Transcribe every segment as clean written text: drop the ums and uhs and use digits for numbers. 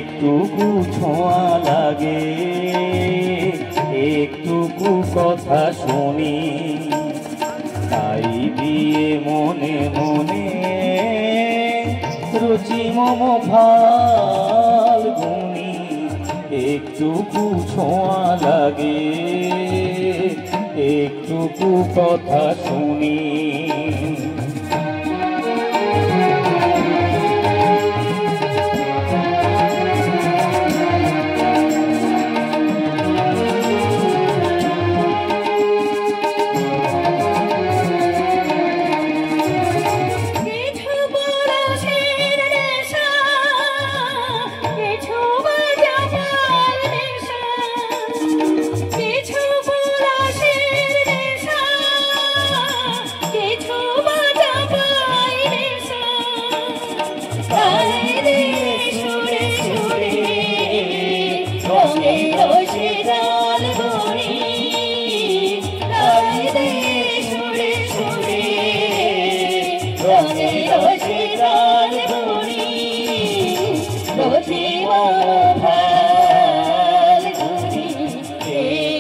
একটুকু ছোঁয়া লাগে, একটুকু কথা শুনি, তাই দিয়ে মনে মনে রুচি মম ফাল্গুনি। একটুকু ছোঁয়া লাগে, একটুকু কথা শুনি।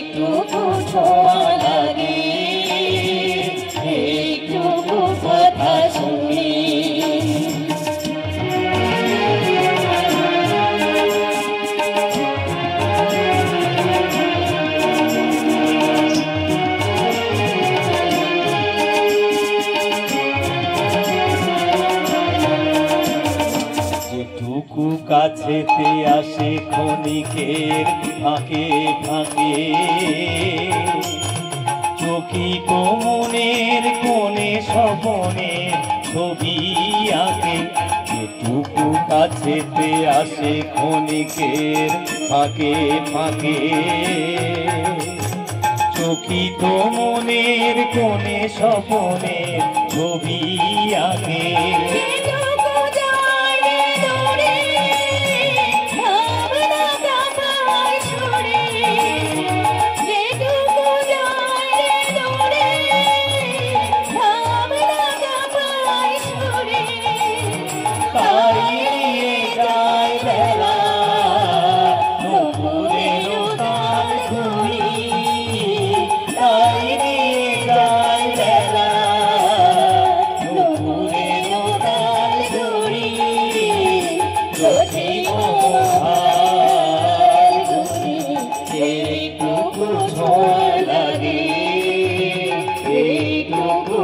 একটুকু ছোঁয়া লাগে, একটুকু কথা শুনি। যেটুকু কাছেতে আসে ক্ষণিকের ফাঁকে ফাঁকে, চকিত মনের কোণে স্বপনে ছবি আঁকে। যেটুকু কাছেতে আসে ক্ষণিকের ফাঁকে ফাঁকে, চকিত মনের কোণে স্বপনে ছবি আঁকে। একটুকু ছোঁয়া লাগে, একটুকু